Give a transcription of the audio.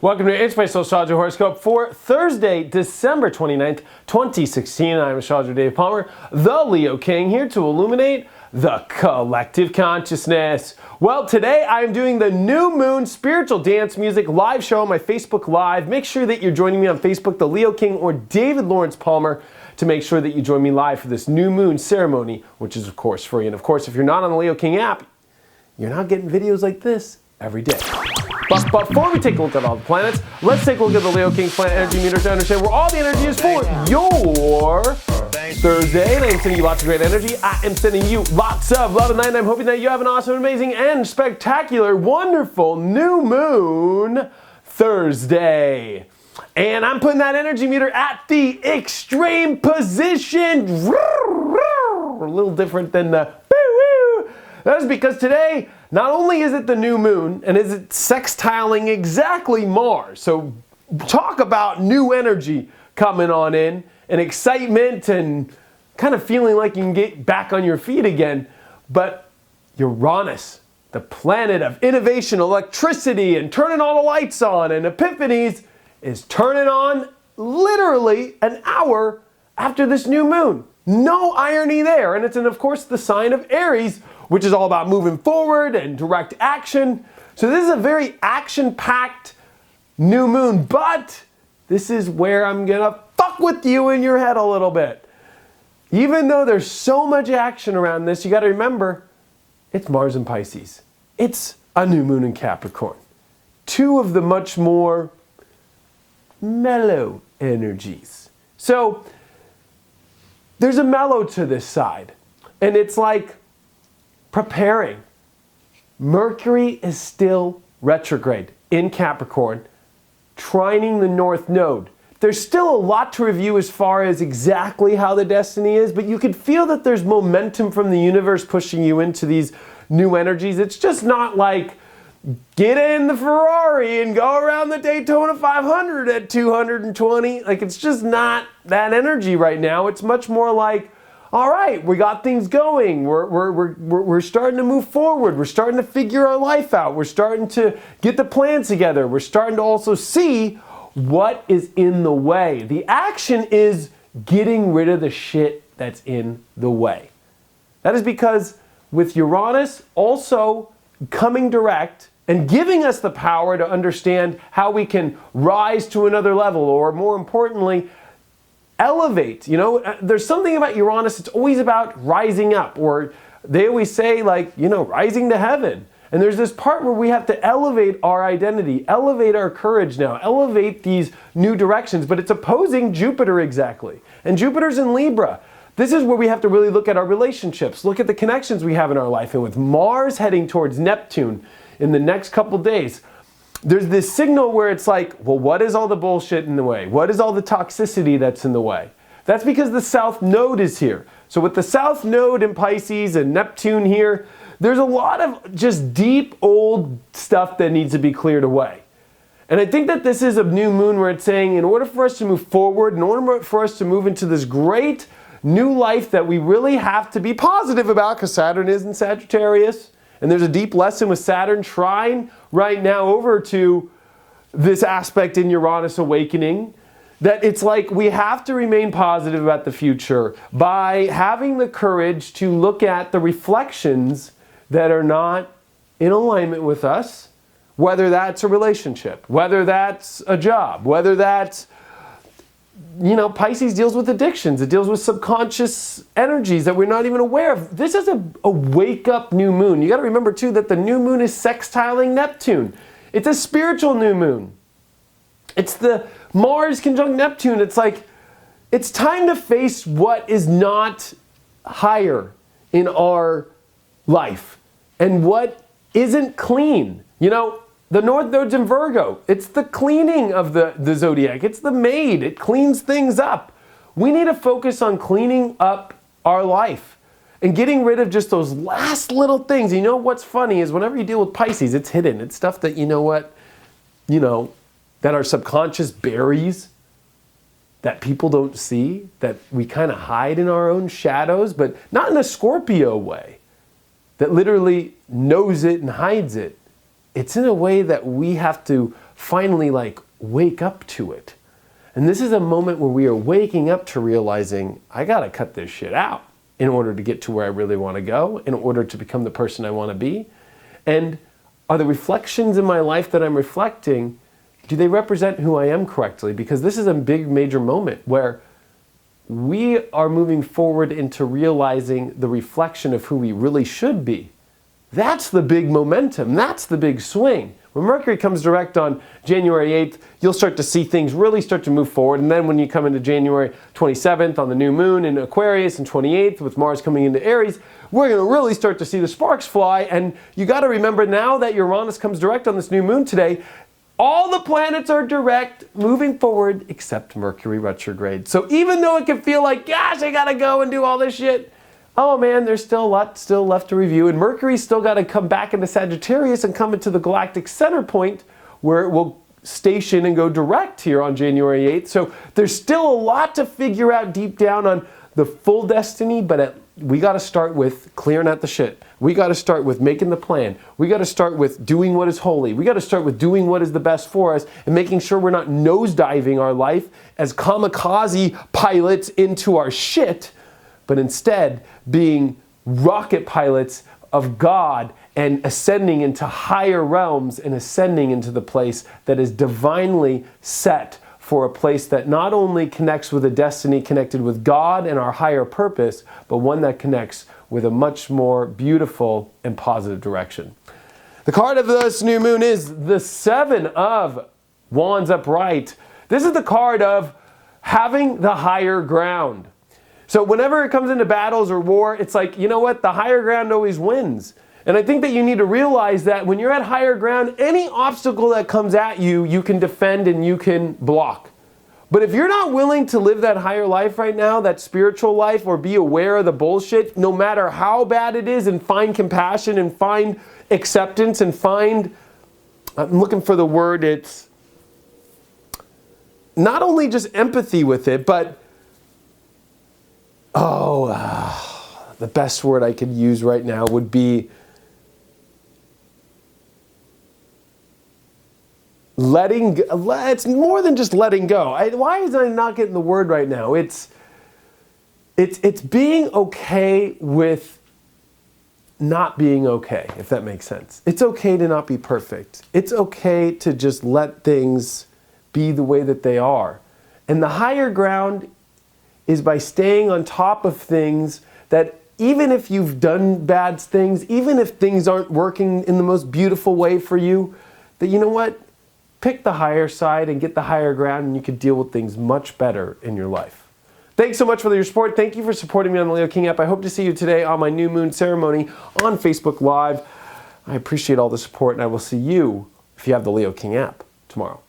Welcome to Inspirational Astrology Horoscope for Thursday, December 29th, 2016. I'm astrologer Dave Palmer, the Leo King, here to illuminate the collective consciousness. Well, today I'm doing the New Moon Spiritual Dance Music live show on my Facebook Live. Make sure that you're joining me on Facebook, the Leo King or David Lawrence Palmer, to make sure that you join me live for this New Moon ceremony, which is of course free. And of course, if you're not on the Leo King app, you're not getting videos like this every day. But before we take a look at all the planets, let's take a look at the Leo King planet energy meter to understand where all the energy is for your Thursday. And I'm sending you lots of great energy. I am sending you lots of love and light. And I'm hoping that you have an awesome, amazing, and spectacular, wonderful new moon Thursday. And I'm putting that energy meter at the extreme position. A little different than the boo-woo. That is because today, not only is it the new moon, and is it sextiling exactly Mars. So talk about new energy coming on in, and excitement, and kind of feeling like you can get back on your feet again. But Uranus, the planet of innovation, electricity, and turning all the lights on, and epiphanies, is turning on literally an hour after this new moon. No irony there. And it's in, of course, the sign of Aries, which is all about moving forward and direct action. So this is a very action-packed new moon, but this is where I'm gonna fuck with you in your head a little bit. Even though there's so much action around this, you gotta remember, it's Mars in Pisces. It's a new moon in Capricorn. Two of the much more mellow energies. So there's a mellow to this side, and it's like preparing. Mercury is still retrograde in Capricorn, trining the North Node. There's still a lot to review as far as exactly how the destiny is, but you can feel that there's momentum from the universe pushing you into these new energies. It's just not like get in the Ferrari and go around the Daytona 500 at 220. Like, it's just not that energy right now. It's much more like, all right, we got things going. We're starting to move forward. We're starting to figure our life out. We're starting to get the plans together. We're starting to also see what is in the way. The action is getting rid of the shit that's in the way. That is because with Uranus also coming direct and giving us the power to understand how we can rise to another level, or more importantly, elevate. You know, there's something about Uranus, it's always about rising up, or they always say, like, you know, rising to heaven. And there's this part where we have to elevate our identity, elevate our courage now, elevate these new directions, but it's opposing Jupiter exactly. And Jupiter's in Libra. This is where we have to really look at our relationships, look at the connections we have in our life. And with Mars heading towards Neptune in the next couple days, there's this signal where it's like, well, what is all the bullshit in the way? What is all the toxicity that's in the way? That's because the South Node is here. So with the South Node in Pisces and Neptune here, there's a lot of just deep old stuff that needs to be cleared away. And I think that this is a new moon where it's saying, in order for us to move forward, in order for us to move into this great new life that we really have to be positive about, because Saturn is in Sagittarius, and there's a deep lesson with Saturn trine right now over to this aspect in Uranus awakening, that it's like we have to remain positive about the future by having the courage to look at the reflections that are not in alignment with us, whether that's a relationship, whether that's a job, whether that's, you know, Pisces deals with addictions. It deals with subconscious energies that we're not even aware of. This is a wake-up new moon. You got to remember, too, that the new moon is sextiling Neptune. It's a spiritual new moon. It's the Mars conjunct Neptune. It's like, it's time to face what is not higher in our life and what isn't clean. You know, the North Node's in Virgo. It's the cleaning of the zodiac. It's the maid. It cleans things up. We need to focus on cleaning up our life and getting rid of just those last little things. You know what's funny is whenever you deal with Pisces, it's hidden. It's stuff that, you know what, that our subconscious buries, that people don't see, that we kind of hide in our own shadows, but not in a Scorpio way, that literally knows it and hides it. It's in a way that we have to finally like wake up to it. And this is a moment where we are waking up to realizing, I gotta cut this shit out in order to get to where I really wanna go, in order to become the person I wanna be. And are the reflections in my life that I'm reflecting, do they represent who I am correctly? Because this is a big major moment where we are moving forward into realizing the reflection of who we really should be. That's the big momentum. That's the big swing. When Mercury comes direct on January 8th, you'll start to see things really start to move forward. And then when you come into January 27th on the new moon in Aquarius and 28th with Mars coming into Aries, we're going to really start to see the sparks fly. And you got to remember now that Uranus comes direct on this new moon today, all the planets are direct moving forward except Mercury retrograde. So even though it can feel like, gosh, I got to go and do all this shit, oh man, there's still a lot still left to review. And Mercury's still got to come back into Sagittarius and come into the galactic center point where it will station and go direct here on January 8th. So there's still a lot to figure out deep down on the full destiny, but we got to start with clearing out the shit. We got to start with making the plan. We got to start with doing what is holy. We got to start with doing what is the best for us and making sure we're not nosediving our life as kamikaze pilots into our shit, but instead being rocket pilots of God and ascending into higher realms and ascending into the place that is divinely set for a place that not only connects with a destiny connected with God and our higher purpose, but one that connects with a much more beautiful and positive direction. The card of this new moon is the Seven of Wands upright. This is the card of having the higher ground. So whenever it comes into battles or war, it's like, you know what? The higher ground always wins. And I think that you need to realize that when you're at higher ground, any obstacle that comes at you, you can defend and you can block. But if you're not willing to live that higher life right now, that spiritual life, or be aware of the bullshit, no matter how bad it is, and find compassion and find acceptance and find, I'm looking for the word, it's not only just empathy with it, but the best word I could use right now would be letting go. It's more than just letting go. Why is I not getting the word right now? It's being okay with not being okay, if that makes sense. It's okay to not be perfect. It's okay to just let things be the way that they are. And the higher ground is by staying on top of things that even if you've done bad things, even if things aren't working in the most beautiful way for you, that you know what? Pick the higher side and get the higher ground, and you can deal with things much better in your life. Thanks so much for your support. Thank you for supporting me on the Leo King app. I hope to see you today on my new moon ceremony on Facebook Live. I appreciate all the support, and I will see you, if you have the Leo King app, tomorrow.